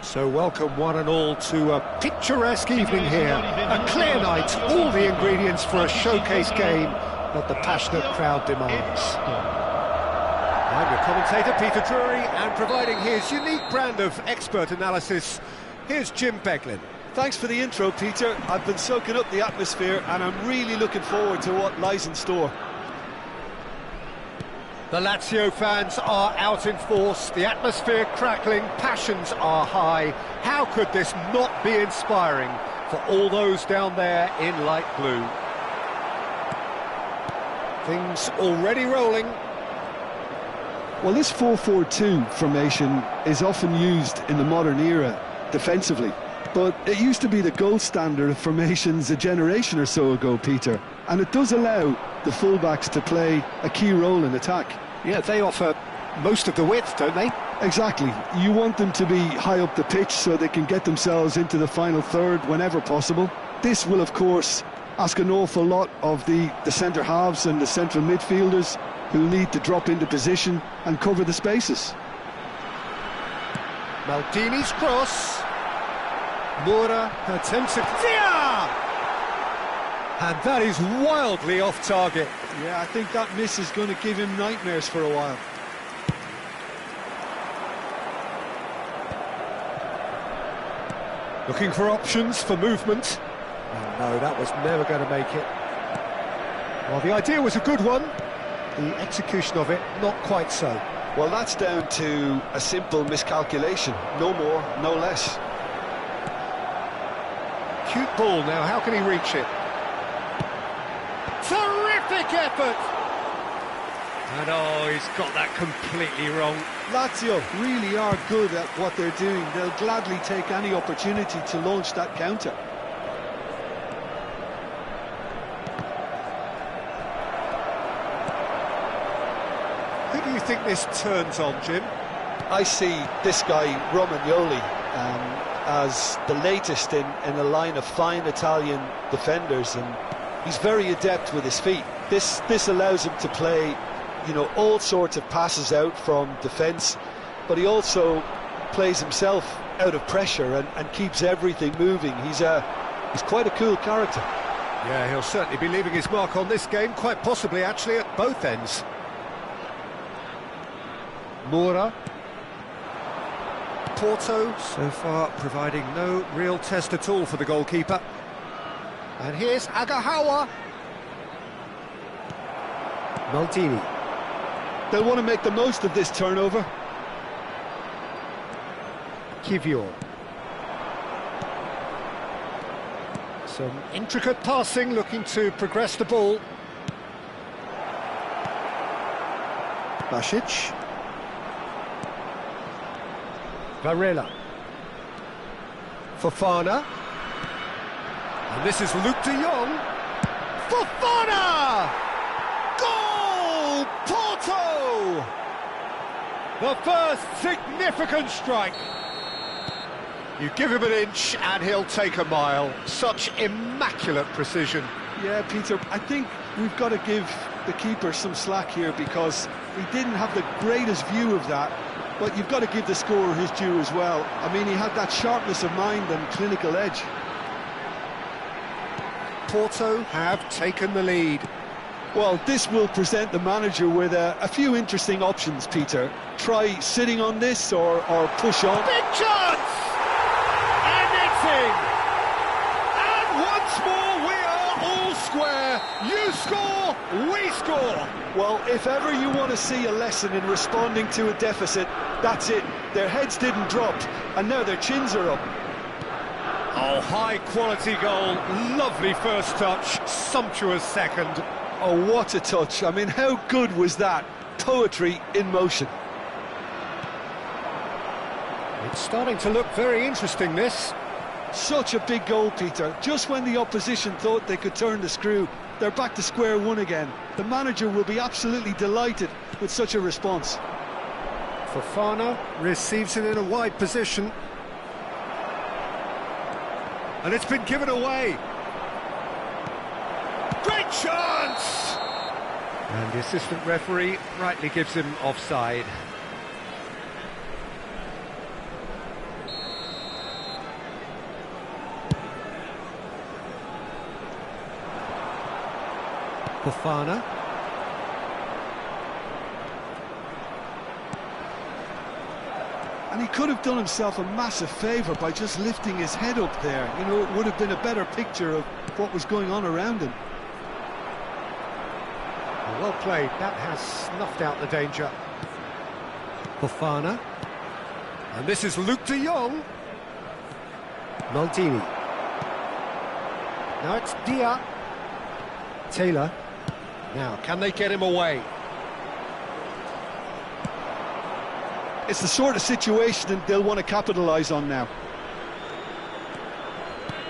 So welcome one and all to a picturesque evening here. A clear night, all the ingredients for a showcase game that the passionate crowd demands. I'm your commentator, Peter Drury, and providing his unique brand of expert analysis, here's Jim Beglin. Thanks for the intro, Peter. I've been soaking up the atmosphere and I'm really looking forward to what lies in store. The Lazio fans are out in force, the atmosphere crackling, passions are high. How could this not be inspiring for all those down there in light blue? Things already rolling. Well, this 4-4-2 formation is often used in the modern era defensively, but it used to be the gold standard of formations a generation or so ago, Peter, and it does allow the fullbacks to play a key role in attack. Yeah, they offer most of the width, don't they? Exactly. You want them to be high up the pitch so they can get themselves into the final third whenever possible. This will, of course, ask an awful lot of the centre halves and the central midfielders who need to drop into position and cover the spaces. Maldini's cross. Moura attempts it. Dia! And that is wildly off target. Yeah, I think that miss is going to give him nightmares for a while. Looking for options for movement. Oh, no, that was never going to make it. Well, the idea was a good one. The execution of it, not quite so. Well, that's down to a simple miscalculation. No more, no less. Cute ball now, how can he reach it? Terrific effort! And oh, he's got that completely wrong. Lazio really are good at what they're doing. They'll gladly take any opportunity to launch that counter. Who do you think this turns on, Jim? I see this guy, Romagnoli, as the latest in a line of fine Italian defenders, and he's very adept with his feet. This allows him to play, you know, all sorts of passes out from defence, but he also plays himself out of pressure and keeps everything moving. He's quite a cool character. Yeah, he'll certainly be leaving his mark on this game, quite possibly actually at both ends. Moura. Porto, so far providing no real test at all for the goalkeeper. And here's Agahawa. Maldini. They'll want to make the most of this turnover. Kivior. Some intricate passing, looking to progress the ball. Basic. Varela. Fofana. And this is Luke de Jong. Fofana! Goal! Porto! The first significant strike. You give him an inch and he'll take a mile. Such immaculate precision. Yeah, Peter, I think we've got to give the keeper some slack here because he didn't have the greatest view of that. But you've got to give the scorer his due as well. I mean, he had that sharpness of mind and clinical edge. Porto have taken the lead. Well, this will present the manager with a few interesting options, Peter. Try sitting on this or push on. Big chance! And it's in! And once more we are all square. You score, we score. Well, if ever you want to see a lesson in responding to a deficit, that's it. Their heads didn't drop, and now their chins are up. Oh, high-quality goal, lovely first touch, sumptuous second. Oh, what a touch. I mean, how good was that? Poetry in motion. It's starting to look very interesting, this. Such a big goal, Peter. Just when the opposition thought they could turn the screw, they're back to square one again. The manager will be absolutely delighted with such a response. Fofana receives it in a wide position. And it's been given away. Great chance! And the assistant referee rightly gives him offside. Fofana. And he could have done himself a massive favour by just lifting his head up there. You know, it would have been a better picture of what was going on around him. Well played, that has snuffed out the danger. Fofana. And this is Luke de Jong. Maldini. Now it's Dia. Taylor. Now, can they get him away? It's the sort of situation that they'll want to capitalise on now.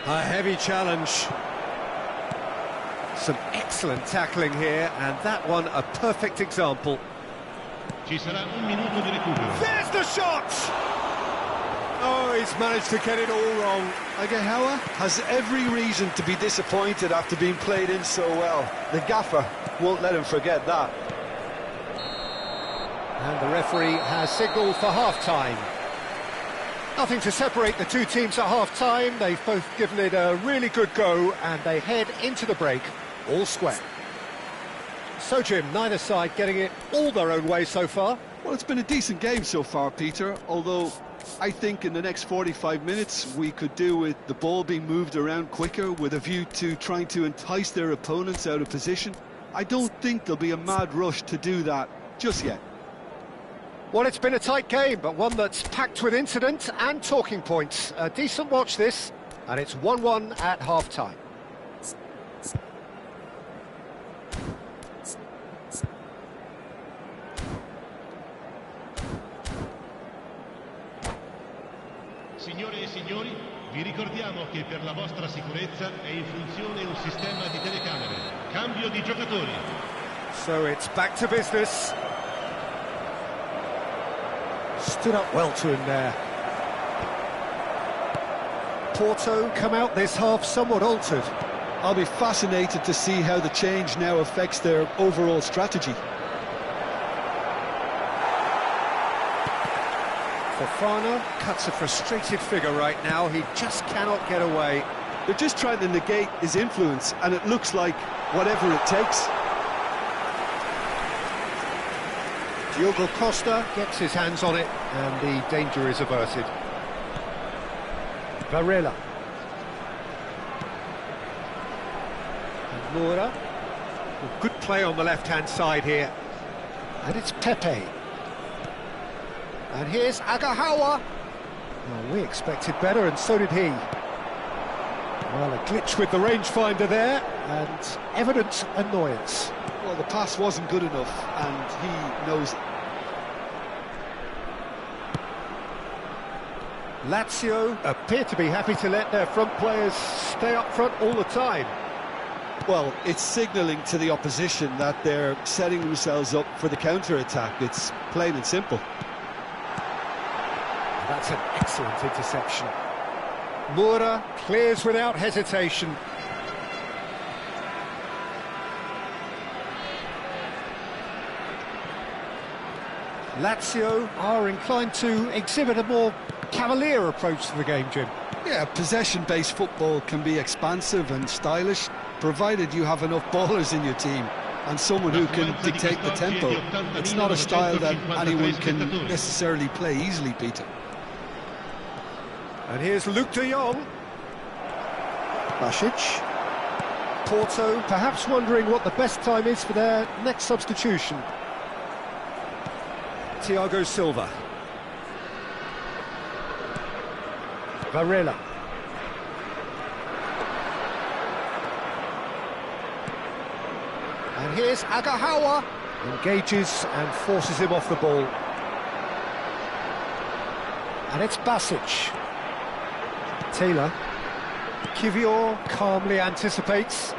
A heavy challenge. Some excellent tackling here, and that one a perfect example. Ci sarà un minuto di recupero. There's the shot! Oh, he's managed to get it all wrong. Agahawa has every reason to be disappointed after being played in so well. The gaffer won't let him forget that. And the referee has signalled for half-time. Nothing to separate the two teams at half-time. They've both given it a really good go, and they head into the break all square. So, Jim, neither side getting it all their own way so far. Well, it's been a decent game so far, Peter, although I think in the next 45 minutes we could do with the ball being moved around quicker with a view to trying to entice their opponents out of position. I don't think there'll be a mad rush to do that just yet. Well, it's been a tight game, but one that's packed with incident and talking points. A decent watch this, and it's 1-1 at half-time. Signore e signori, vi ricordiamo che per la vostra sicurezza è in funzione un sistema di telecamere. Cambio di giocatori. So it's back to business. Stood up well to him there. Porto come out this half somewhat altered. I'll be fascinated to see how the change now affects their overall strategy. Fofana cuts a frustrated figure right now. He just cannot get away. They're just trying to negate his influence, and it looks like whatever it takes. Diogo Costa gets his hands on it, and the danger is averted. Varela. And Moura. Well, good play on the left-hand side here. And it's Pepe. And here's Agahawa. Well, we expected better, and so did he. Well, a glitch with the rangefinder there, and evident annoyance. Well, the pass wasn't good enough, and he knows it. Lazio appear to be happy to let their front players stay up front all the time. Well, it's signalling to the opposition that they're setting themselves up for the counter-attack. It's plain and simple. That's an excellent interception. Moura clears without hesitation. Lazio are inclined to exhibit a more cavalier approach to the game, Jim. Yeah, possession-based football can be expansive and stylish, provided you have enough ballers in your team and someone who can dictate the tempo. It's not a style that anyone can necessarily play easily, Peter. And here's Luke de Jong. Basic. Porto perhaps wondering what the best time is for their next substitution. Thiago Silva. Varela. And here's Agahawa. Engages and forces him off the ball. And it's Basic. Taylor. Kivior calmly anticipates.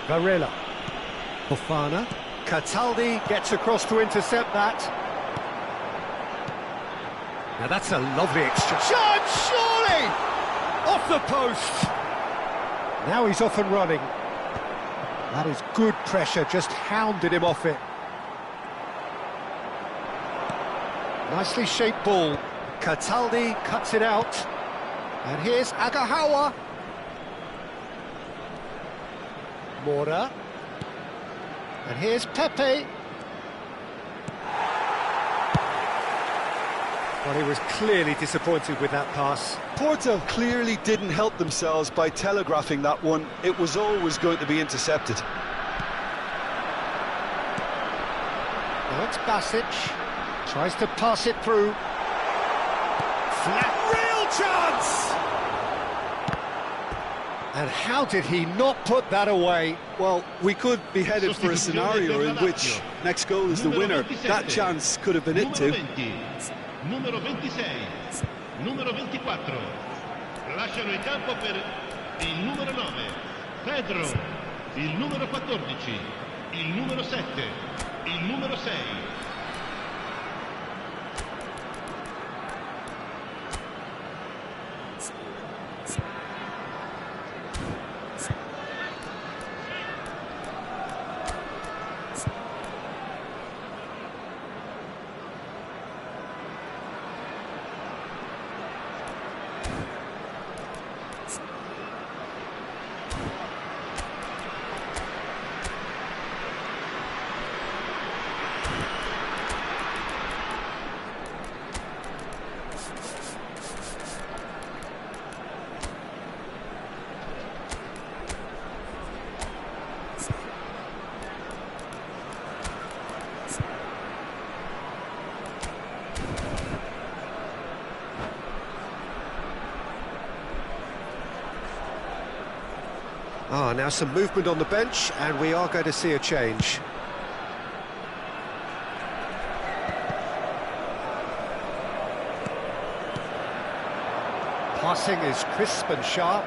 Varela. Fofana. Cataldi gets across to intercept that. Now that's a lovely exchange. Shot, surely! Off the post! Now he's off and running. That is good pressure, just hounded him off it. Nicely shaped ball. Cataldi cuts it out. And here's Agahawa. Mora. And here's Pepe. Well, he was clearly disappointed with that pass. Porto clearly didn't help themselves by telegraphing that one. It was always going to be intercepted. Now it's Basic. Tries to pass it through. Flat, real chance! And how did he not put that away? Well, we could be headed for a scenario in which next goal is the winner. That chance could have been it too. Numero 26, numero 24, lasciano il campo per il numero 9, Pedro, il numero 14, il numero 7, il numero 6. Now some movement on the bench, and we are going to see a change. Passing is crisp and sharp.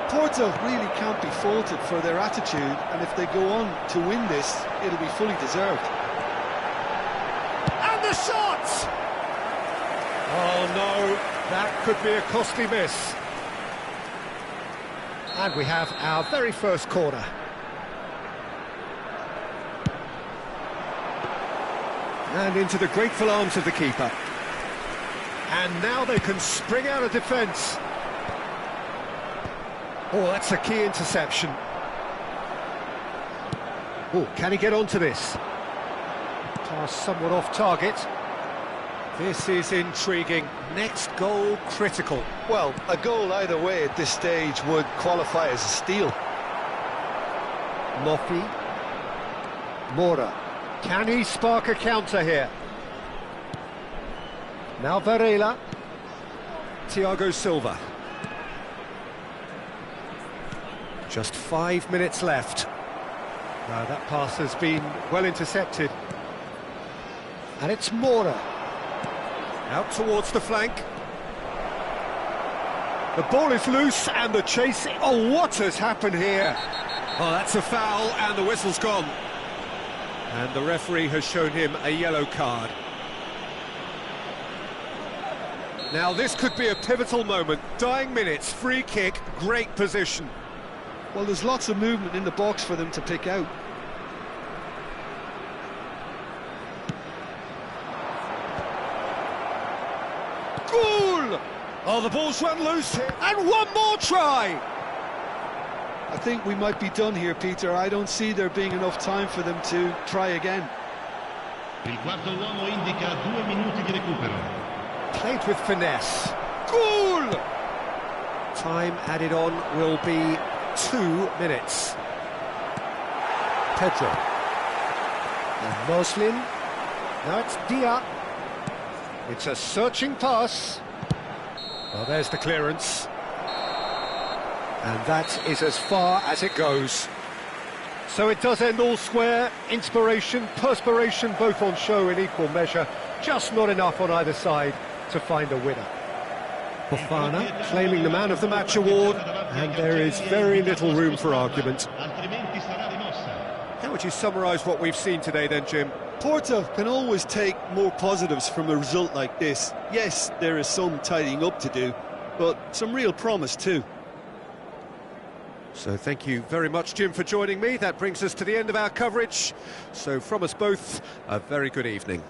Porto really can't be faulted for their attitude, and if they go on to win this, it'll be fully deserved. And the shot! Oh no, that could be a costly miss. And we have our very first corner. And into the grateful arms of the keeper. And now they can spring out of defence. Oh, that's a key interception. Oh, can he get onto this? Pass somewhat off target. This is intriguing. Next goal critical. Well, a goal either way at this stage would qualify as a steal. Moffi. Mora. Can he spark a counter here? Now Varela. Thiago Silva. Just 5 minutes left. Now that pass has been well intercepted. And it's Mora. Out towards the flank. The ball is loose and the chase... Oh, what has happened here? Oh, that's a foul and the whistle's gone. And the referee has shown him a yellow card. Now this could be a pivotal moment. Dying minutes, free kick, great position. Well, there's lots of movement in the box for them to pick out. Goal! Oh, the ball's run loose here. And one more try! I think we might be done here, Peter. I don't see there being enough time for them to try again. Il quarto uomo indica 2 minuti di recupero. Played with finesse. Goal! Time added on will be 2 minutes. Pedro. And Moslin. Now it's Dia. It's a searching pass. Well, there's the clearance. And that is as far as it goes. So it does end all square. Inspiration, perspiration, both on show in equal measure. Just not enough on either side to find a winner. Fofana claiming the Man of the Match award, and there is very little room for argument. How would you summarise what we've seen today then, Jim? Porto can always take more positives from a result like this. Yes, there is some tidying up to do, but some real promise too. So thank you very much, Jim, for joining me. That brings us to the end of our coverage. So from us both, a very good evening.